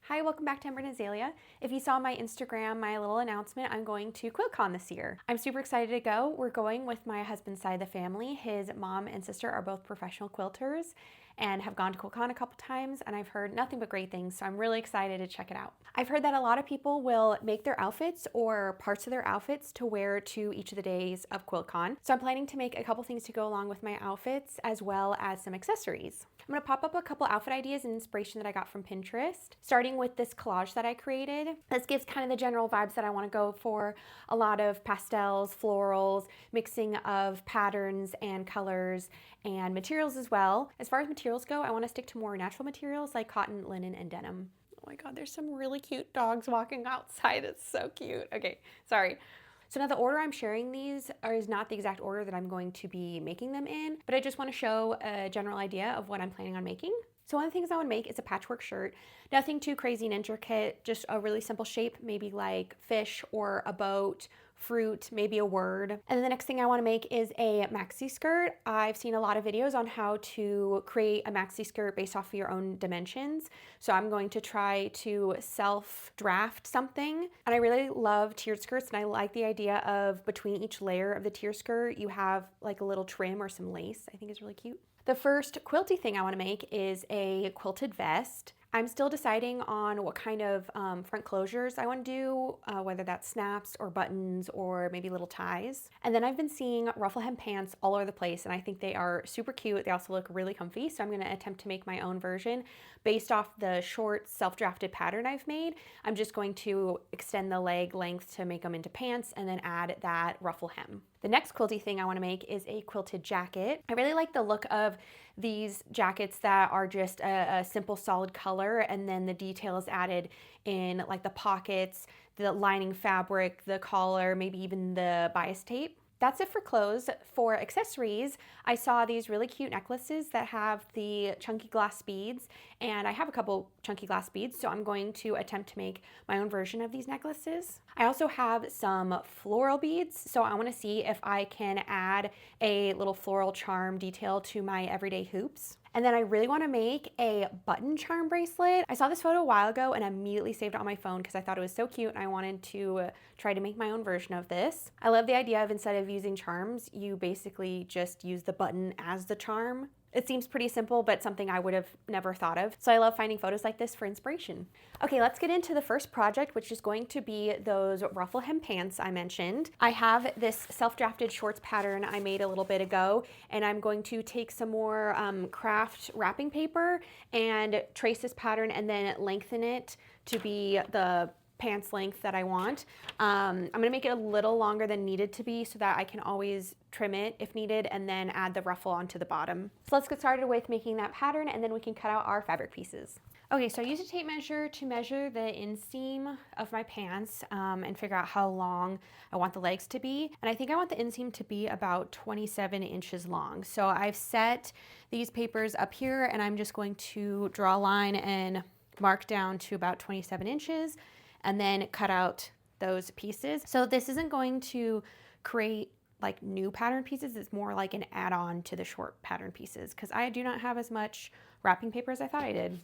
Hi, welcome back to Ember and Azalea. If you saw my Instagram, my little announcement, I'm going to QuiltCon this year. I'm super excited to go. We're going with my husband's side of the family. His mom and sister are both professional quilters and have gone to QuiltCon a couple times, and I've heard nothing but great things, so I'm really excited to check it out. I've heard that a lot of people will make their outfits or parts of their outfits to wear to each of the days of QuiltCon, so I'm planning to make a couple things to go along with my outfits as well as some accessories. I'm going to pop up a couple outfit ideas and inspiration that I got from Pinterest, starting with this collage that I created. This gives kind of the general vibes that I want to go for. A lot of pastels, florals, mixing of patterns and colors and materials as well. As far as materials go, I want to stick to more natural materials like cotton, linen, and denim. Oh my God, there's some really cute dogs walking outside. It's so cute. Okay, sorry. So now the order I'm sharing these is not the exact order that I'm going to be making them in, but I just want to show a general idea of what I'm planning on making. So one of the things I want to make is a patchwork shirt. Nothing too crazy and intricate, just a really simple shape, maybe like fish or a boat, fruit, maybe a word. And then the next thing I want to make is a maxi skirt. I've seen a lot of videos on how to create a maxi skirt based off of your own dimensions. So I'm going to try to self-draft something. And I really love tiered skirts, and I like the idea of between each layer of the tier skirt, you have like a little trim or some lace. I think is really cute. The first quilty thing I want to make is a quilted vest. I'm still deciding on what kind of front closures I want to do, whether that's snaps or buttons or maybe little ties. And then I've been seeing ruffle hem pants all over the place, and I think they are super cute. They also look really comfy, so I'm going to attempt to make my own version based off the short self-drafted pattern I've made. I'm just going to extend the leg length to make them into pants and then add that ruffle hem. The next quilty thing I want to make is a quilted jacket. I really like the look of these jackets that are just a simple solid color, and then the details added in like the pockets, the lining fabric, the collar, maybe even the bias tape. That's it for clothes. For accessories, I saw these really cute necklaces that have the chunky glass beads, and I have a couple chunky glass beads, so I'm going to attempt to make my own version of these necklaces. I also have some floral beads, so I want to see if I can add a little floral charm detail to my everyday hoops. And then I really want to make a button charm bracelet. I saw this photo a while ago and immediately saved it on my phone because I thought it was so cute, and I wanted to try to make my own version of this. I love the idea of, instead of using charms, you basically just use the button as the charm. It seems pretty simple, but something I would have never thought of. So I love finding photos like this for inspiration. Okay, let's get into the first project, which is going to be those ruffle hem pants I mentioned. I have this self-drafted shorts pattern I made a little bit ago, and I'm going to take some more Kraft wrapping paper and trace this pattern and then lengthen it to be the pants length that I want. I'm gonna make it a little longer than needed to be so that I can always trim it if needed and then add the ruffle onto the bottom. So let's get started with making that pattern, and then we can cut out our fabric pieces. Okay, so I used a tape measure to measure the inseam of my pants and figure out how long I want the legs to be. And I think I want the inseam to be about 27 inches long. So I've set these papers up here, and I'm just going to draw a line and mark down to about 27 inches. And then cut out those pieces. So this isn't going to create like new pattern pieces. It's more like an add-on to the short pattern pieces because I do not have as much wrapping paper as I thought I did.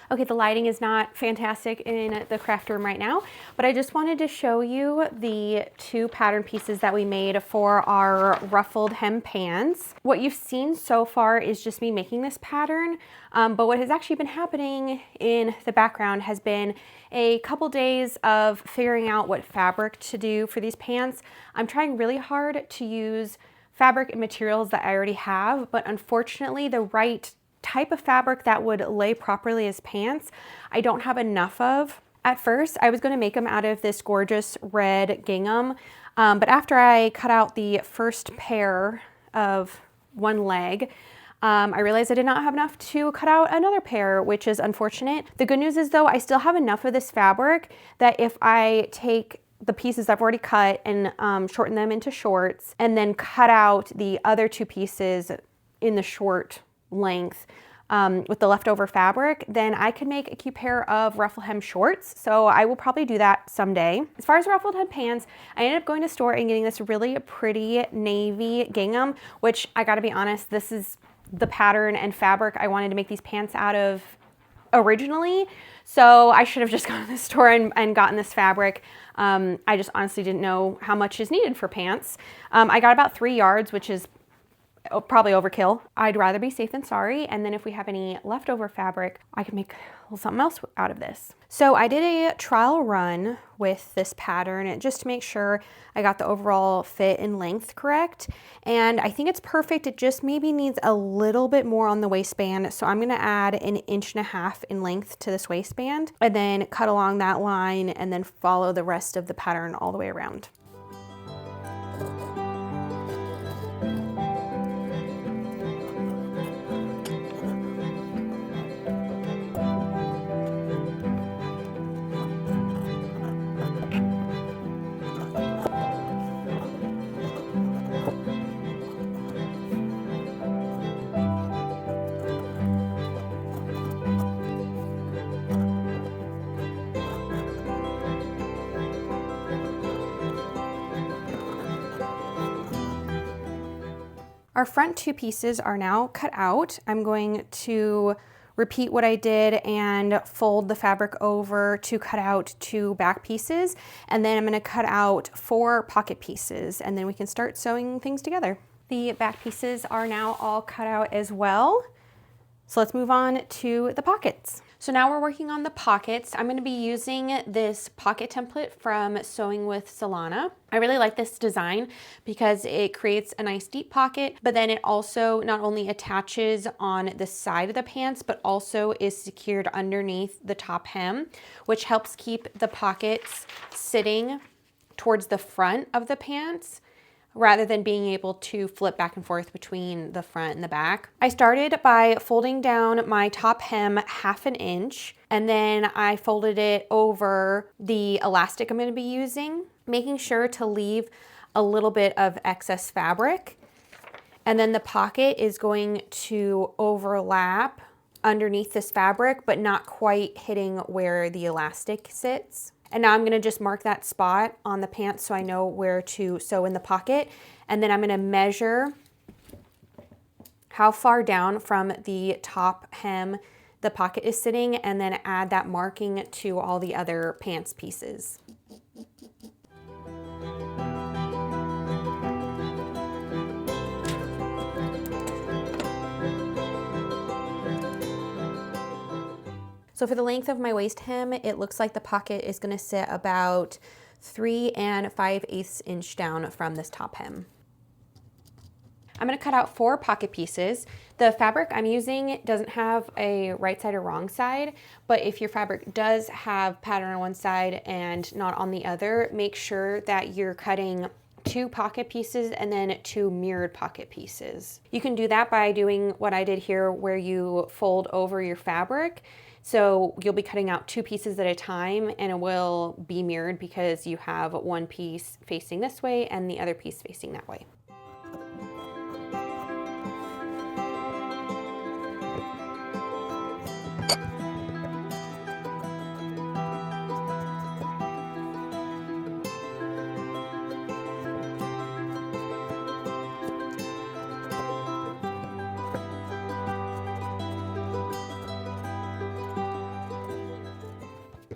Okay, the lighting is not fantastic in the craft room right now, but I just wanted to show you the two pattern pieces that we made for our ruffled hem pants. What you've seen so far is just me making this pattern, but what has actually been happening in the background has been a couple days of figuring out what fabric to do for these pants. I'm trying really hard to use fabric and materials that I already have, but unfortunately the right type of fabric that would lay properly as pants, I don't have enough of. At first, I was going to make them out of this gorgeous red gingham, but after I cut out the first pair of one leg, I realized I did not have enough to cut out another pair, which is unfortunate. The good news is though, I still have enough of this fabric that if I take the pieces I've already cut and shorten them into shorts and then cut out the other two pieces in the short length with the leftover fabric, then I could make a cute pair of ruffle hem shorts. So I will probably do that someday. As far as ruffled hem pants, I ended up going to the store and getting this really pretty navy gingham, which I gotta be honest, this is the pattern and fabric I wanted to make these pants out of originally. So I should have just gone to the store and gotten this fabric. I just honestly didn't know how much is needed for pants. I got about 3 yards, which is probably overkill. I'd rather be safe than sorry. And then if we have any leftover fabric, I could make a little something else out of this. So I did a trial run with this pattern just to make sure I got the overall fit and length correct. And I think it's perfect. It just maybe needs a little bit more on the waistband. So I'm gonna add 1.5 inches in length to this waistband and then cut along that line and then follow the rest of the pattern all the way around. Our front two pieces are now cut out. I'm going to repeat what I did and fold the fabric over to cut out 2 back pieces. And then I'm going to cut out 4 pocket pieces and then we can start sewing things together. The back pieces are now all cut out as well. So let's move on to the pockets. So now we're working on the pockets. I'm going to be using this pocket template from Sewing with Solana. I really like this design because it creates a nice deep pocket, but then it also not only attaches on the side of the pants, but also is secured underneath the top hem, which helps keep the pockets sitting towards the front of the pants, rather than being able to flip back and forth between the front and the back. I started by folding down my top hem 1/2 inch, and then I folded it over the elastic I'm going to be using, making sure to leave a little bit of excess fabric. And then the pocket is going to overlap underneath this fabric, but not quite hitting where the elastic sits. And now I'm gonna just mark that spot on the pants so I know where to sew in the pocket. And then I'm gonna measure how far down from the top hem the pocket is sitting and then add that marking to all the other pants pieces. So for the length of my waist hem, it looks like the pocket is going to sit about 3 5/8 inches down from this top hem. I'm going to cut out 4 pocket pieces. The fabric I'm using doesn't have a right side or wrong side, but if your fabric does have pattern on one side and not on the other, make sure that you're cutting 2 pocket pieces and then 2 mirrored pocket pieces. You can do that by doing what I did here, where you fold over your fabric. So you'll be cutting out 2 pieces at a time and it will be mirrored because you have one piece facing this way and the other piece facing that way.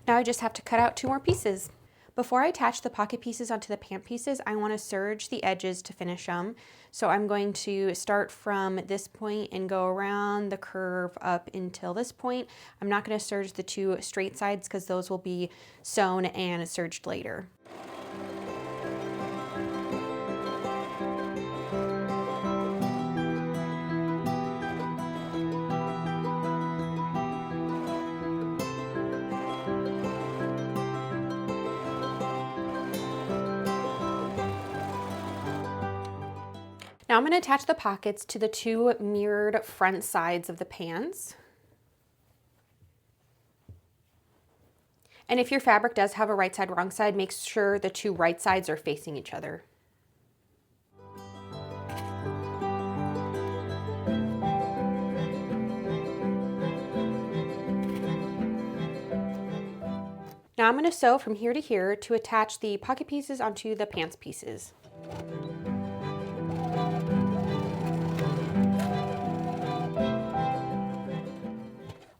Now I just have to cut out 2 more pieces. Before I attach the pocket pieces onto the pant pieces, I want to serge the edges to finish them. So I'm going to start from this point and go around the curve up until this point. I'm not going to serge the 2 straight sides because those will be sewn and serged later. Now I'm going to attach the pockets to the two mirrored front sides of the pants. And if your fabric does have a right side, wrong side, make sure the two right sides are facing each other. Now I'm going to sew from here to here to attach the pocket pieces onto the pants pieces.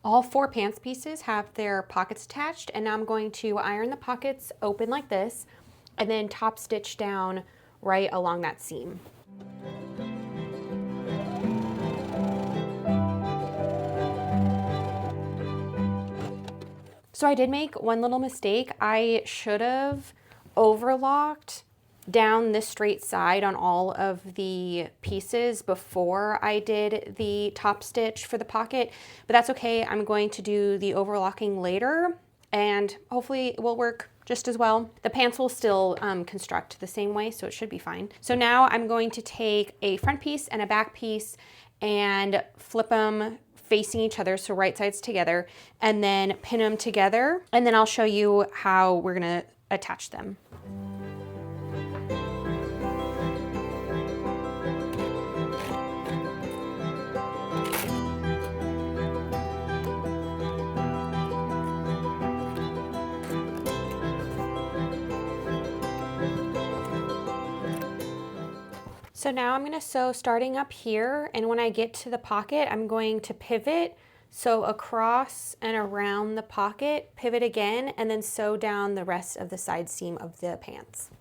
All four pants pieces have their pockets attached, and now I'm going to iron the pockets open like this and then top stitch down right along that seam. So I did make one little mistake. I should have overlocked down this straight side on all of the pieces before I did the top stitch for the pocket, but that's okay. I'm going to do the overlocking later and hopefully it will work just as well. The pants will still construct the same way, so it should be fine. So now I'm going to take a front piece and a back piece and flip them facing each other, so right sides together, and then pin them together, and then I'll show you how we're gonna attach them. So now I'm going to sew starting up here, and when I get to the pocket, I'm going to pivot, sew across and around the pocket, pivot again, and then sew down the rest of the side seam of the pants.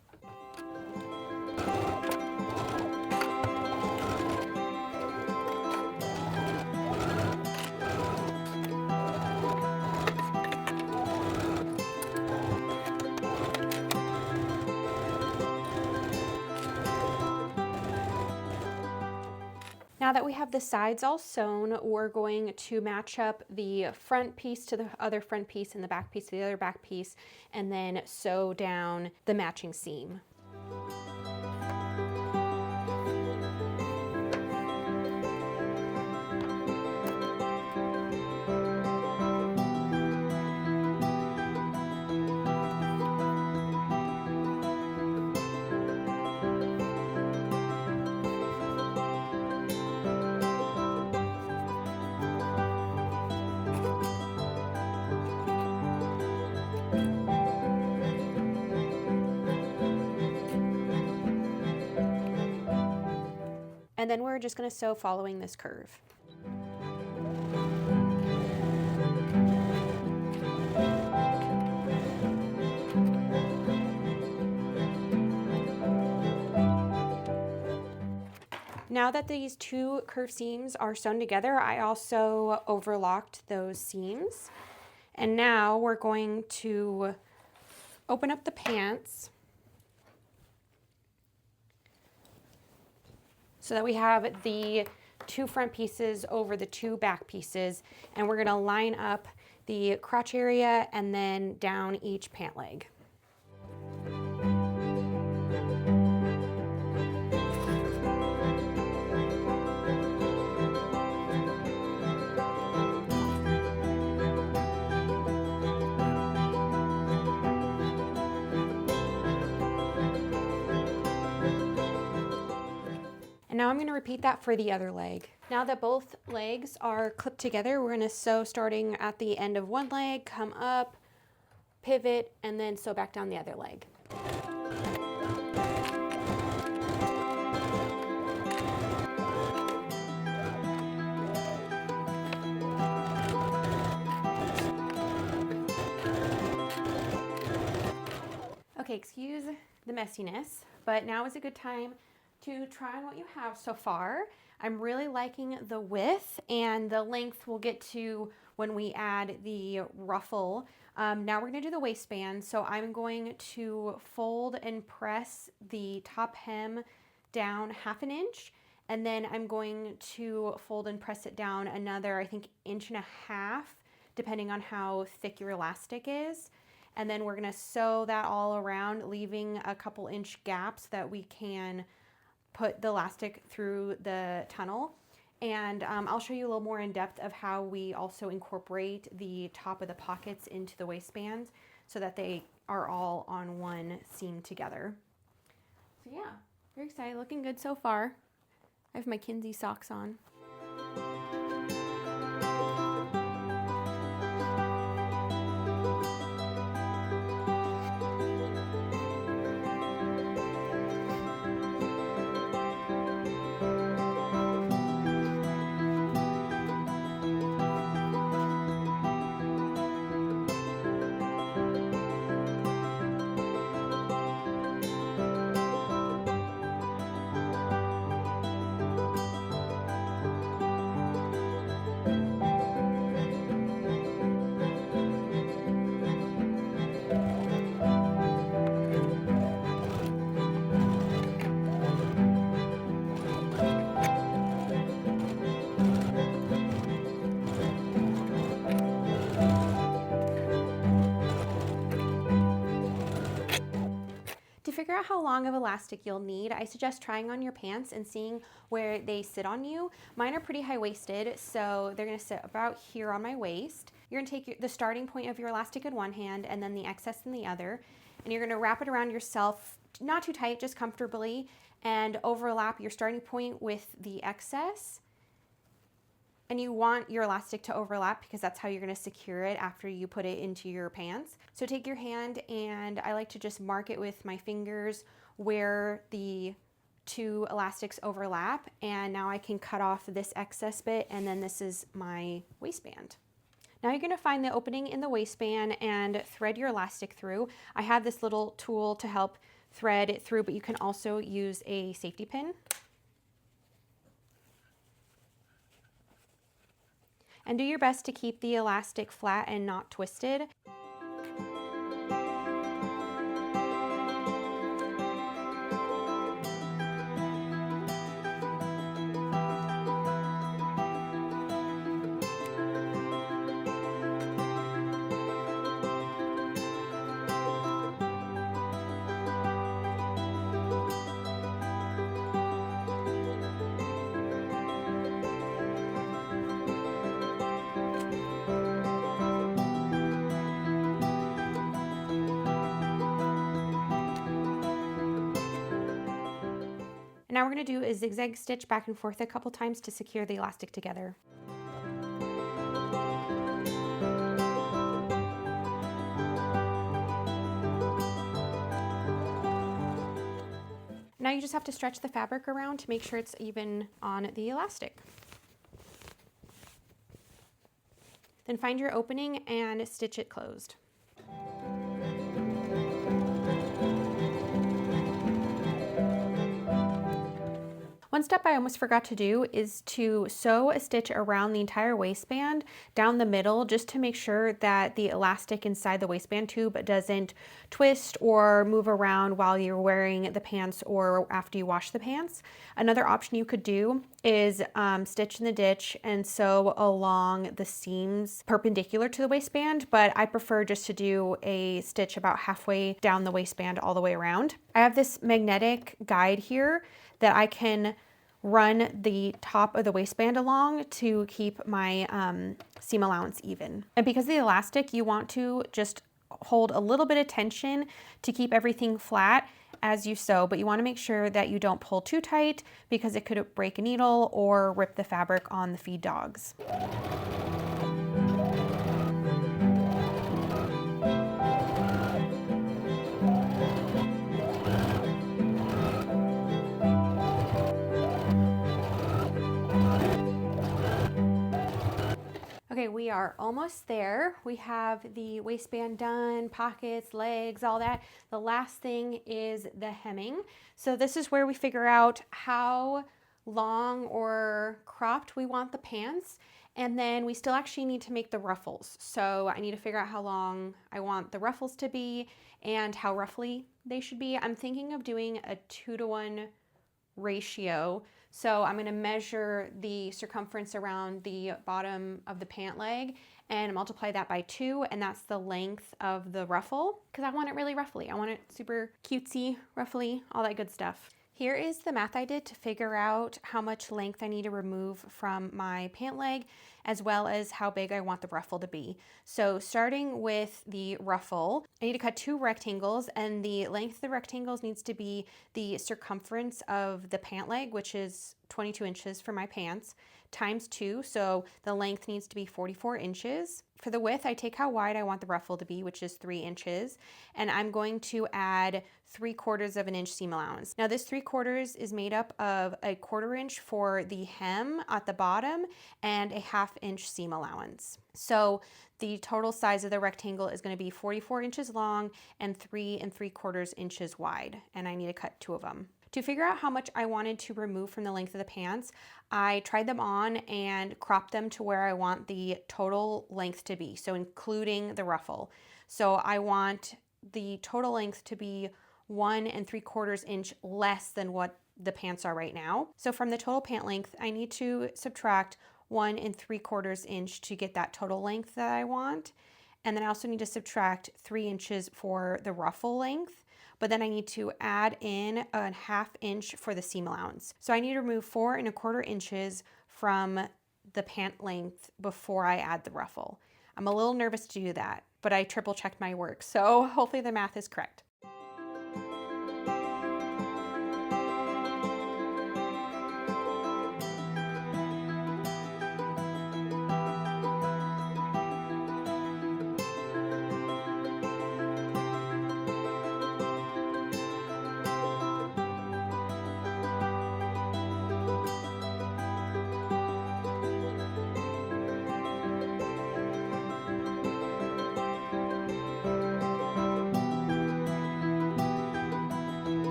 Now that we have the sides all sewn, we're going to match up the front piece to the other front piece and the back piece to the other back piece, and then sew down the matching seam. And then we're just going to sew following this curve. Now that these two curved seams are sewn together, I also overlocked those seams. And now we're going to open up the pants so that we have the two front pieces over the two back pieces, and we're going to line up the crotch area and then down each pant leg. And now I'm going to repeat that for the other leg. Now that both legs are clipped together, we're going to sew starting at the end of one leg, come up, pivot, and then sew back down the other leg. Okay, excuse the messiness, but now is a good time to try on what you have so far. I'm really liking the width, and the length we'll get to when we add the ruffle. Now we're gonna do the waistband. So I'm going to fold and press the top hem down 1/2 inch, and then I'm going to fold and press it down another, I think, 1.5 inches, depending on how thick your elastic is. And then we're gonna sew that all around, leaving a couple inch gaps that we can put the elastic through the tunnel. And I'll show you a little more in depth of how we also incorporate the top of the pockets into the waistband so that they are all on one seam together. So yeah, very excited, looking good so far. I have my Kinsey socks on. To figure out how long of elastic you'll need, I suggest trying on your pants and seeing where they sit on you. Mine are pretty high-waisted, so they're gonna sit about here on my waist. You're gonna take the starting point of your elastic in one hand and then the excess in the other, and you're gonna wrap it around yourself, not too tight, just comfortably, and overlap your starting point with the excess. And you want your elastic to overlap because that's how you're gonna secure it after you put it into your pants. So take your hand, and I like to just mark it with my fingers where the two elastics overlap. And now I can cut off this excess bit, and then this is my waistband. Now you're gonna find the opening in the waistband and thread your elastic through. I have this little tool to help thread it through, but you can also use a safety pin. And do your best to keep the elastic flat and not twisted. And now we're going to do a zigzag stitch back and forth a couple times to secure the elastic together. Now you just have to stretch the fabric around to make sure it's even on the elastic. Then find your opening and stitch it closed. One step I almost forgot to do is to sew a stitch around the entire waistband down the middle, just to make sure that the elastic inside the waistband tube doesn't twist or move around while you're wearing the pants or after you wash the pants. Another option you could do is stitch in the ditch and sew along the seams perpendicular to the waistband, but I prefer just to do a stitch about halfway down the waistband all the way around. I have this magnetic guide here that I can run the top of the waistband along to keep my seam allowance even. And because of the elastic, you want to just hold a little bit of tension to keep everything flat as you sew, but you want to make sure that you don't pull too tight because it could break a needle or rip the fabric on the feed dogs. Okay, we are almost there. We have the waistband done, pockets, legs, all that. The last thing is the hemming. So this is where we figure out how long or cropped we want the pants. And then we still actually need to make the ruffles. So I need to figure out how long I want the ruffles to be and how ruffly they should be. I'm thinking of doing a 2-to-1 ratio. So I'm going to measure the circumference around the bottom of the pant leg and multiply that by 2, and that's the length of the ruffle because I want it really ruffly. I want it super cutesy, ruffly, all that good stuff. Here is the math I did to figure out how much length I need to remove from my pant leg, as well as how big I want the ruffle to be. So starting with the ruffle, I need to cut 2 rectangles, and the length of the rectangles needs to be the circumference of the pant leg, which is 22 inches for my pants, times 2, so the length needs to be 44 inches. For the width, I take how wide I want the ruffle to be, which is 3 inches, and I'm going to add 3/4 of an inch seam allowance. Now this 3/4 is made up of a 1/4 inch for the hem at the bottom and a 1/2 inch seam allowance. So the total size of the rectangle is going to be 44 inches long and 3 3/4 inches wide, and I need to cut 2 of them. To figure out how much I wanted to remove from the length of the pants, I tried them on and cropped them to where I want the total length to be, so including the ruffle. So I want the total length to be 1 3/4 inch less than what the pants are right now. So from the total pant length, I need to subtract 1 3/4 inch to get that total length that I want. And then I also need to subtract 3 inches for the ruffle length. But then I need to add in a 1/2 inch for the seam allowance. So I need to remove 4 1/4 inches from the pant length before I add the ruffle. I'm a little nervous to do that, but I triple checked my work, so hopefully the math is correct.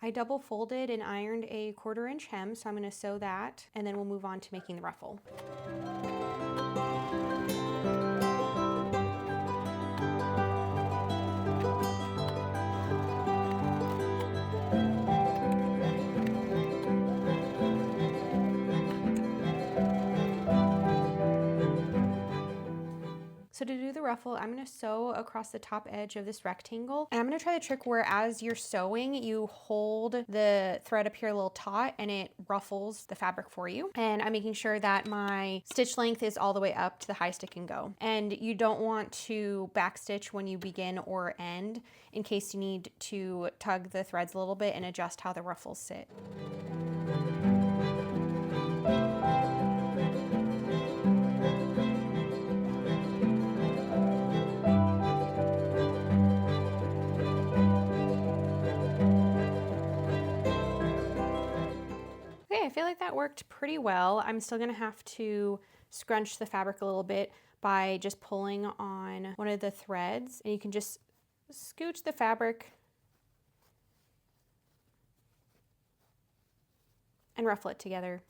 I double folded and ironed a 1/4 inch hem, so I'm going to sew that, and then we'll move on to making the ruffle. So to do the ruffle, I'm going to sew across the top edge of this rectangle, and I'm going to try the trick where as you're sewing, you hold the thread up here a little taut and it ruffles the fabric for you. And I'm making sure that my stitch length is all the way up to the highest it can go. And you don't want to backstitch when you begin or end in case you need to tug the threads a little bit and adjust how the ruffles sit. I feel like that worked pretty well. I'm still gonna have to scrunch the fabric a little bit by just pulling on one of the threads, and you can just scooch the fabric and ruffle it together.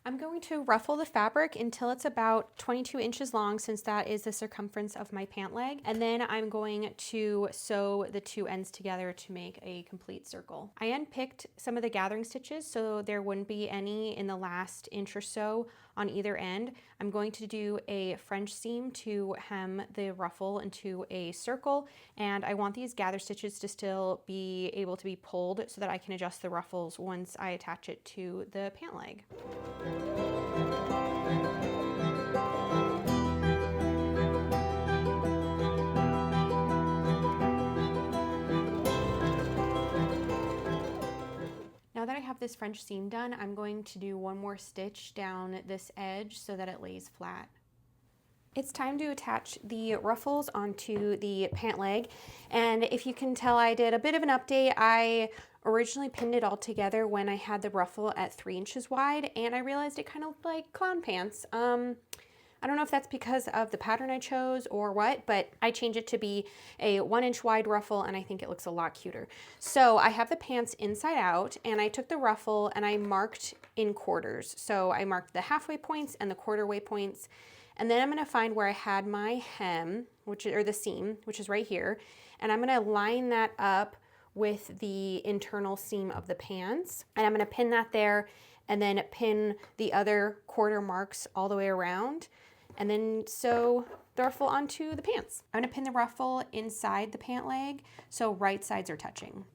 I'm going to ruffle the fabric until it's about 22 inches long, since that is the circumference of my pant leg. And then I'm going to sew the 2 ends together to make a complete circle. I unpicked some of the gathering stitches so there wouldn't be any in the last inch or so on either end. I'm going to do a French seam to hem the ruffle into a circle, and I want these gather stitches to still be able to be pulled so that I can adjust the ruffles once I attach it to the pant leg. Now that I have this French seam done, I'm going to do one more stitch down this edge so that it lays flat. It's time to attach the ruffles onto the pant leg, and if you can tell, I did a bit of an update. I originally pinned it all together when I had the ruffle at 3 inches wide, and I realized it kind of looked like clown pants. I don't know if that's because of the pattern I chose or what, but I changed it to be a 1 inch wide ruffle, and I think it looks a lot cuter. So I have the pants inside out, and I took the ruffle and I marked in quarters. So I marked the halfway points and the quarter-way points, and then I'm going to find where I had my hem, or the seam, which is right here, and I'm going to line that up with the internal seam of the pants, and I'm going to pin that there and then pin the other quarter marks all the way around. and then sew the ruffle onto the pants. I'm gonna pin the ruffle inside the pant leg so right sides are touching.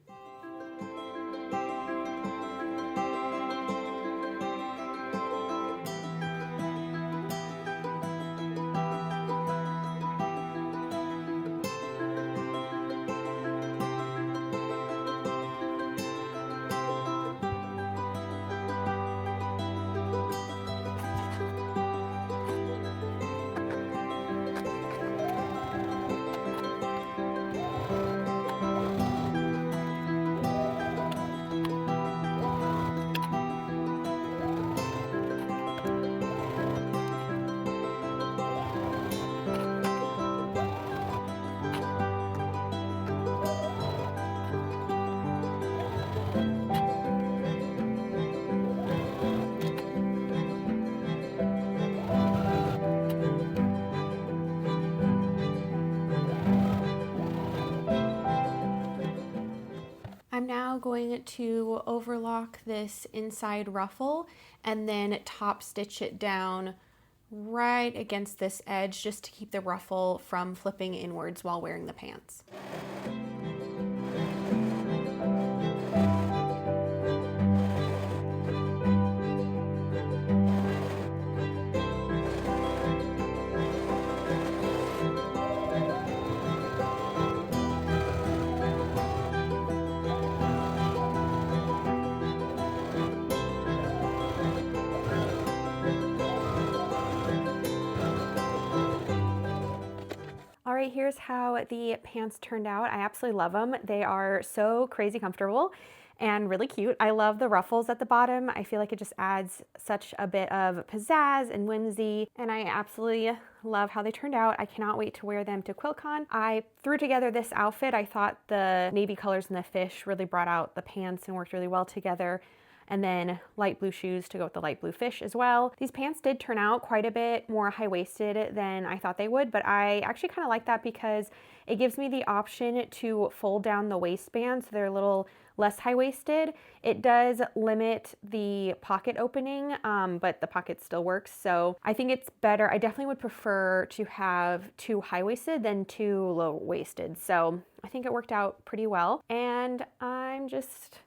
I'm now going to overlock this inside ruffle and then top stitch it down right against this edge just to keep the ruffle from flipping inwards while wearing the pants. All right, here's how the pants turned out. I absolutely love them. They are so crazy comfortable and really cute. I love the ruffles at the bottom. I feel like it just adds such a bit of pizzazz and whimsy, and I absolutely love how they turned out. I cannot wait to wear them to QuiltCon. I threw together this outfit. I thought the navy colors and the fish really brought out the pants and worked really well together. And then light blue shoes to go with the light blue fish as well. These pants did turn out quite a bit more high-waisted than I thought they would, but I actually kind of like that because it gives me the option to fold down the waistband so they're a little less high-waisted. It does limit the pocket opening, but the pocket still works. So I think it's better. I definitely would prefer to have too high-waisted than too low-waisted. So I think it worked out pretty well. And I'm just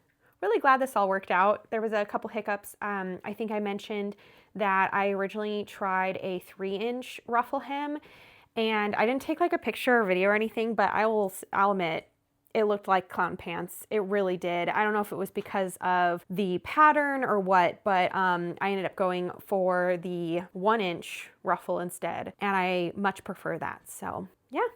really glad this all worked out. There was a couple hiccups. I think I mentioned that I originally tried a 3-inch ruffle hem, and I didn't take like a picture or video or anything, but I'll admit it looked like clown pants. It really did. I don't know if it was because of the pattern or what, but I ended up going for the 1-inch ruffle instead, and I much prefer that. So yeah.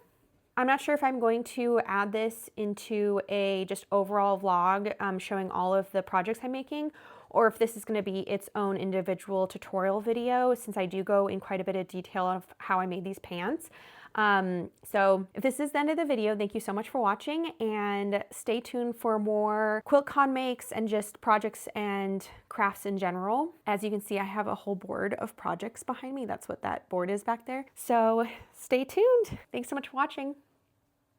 I'm not sure if I'm going to add this into a just overall vlog showing all of the projects I'm making, or if this is going to be its own individual tutorial video, since I do go in quite a bit of detail of how I made these pants. So if this is the end of the video, thank you so much for watching, and stay tuned for more QuiltCon makes and just projects and crafts in general. As you can see, I have a whole board of projects behind me. That's what that board is back there. So stay tuned. Thanks so much for watching.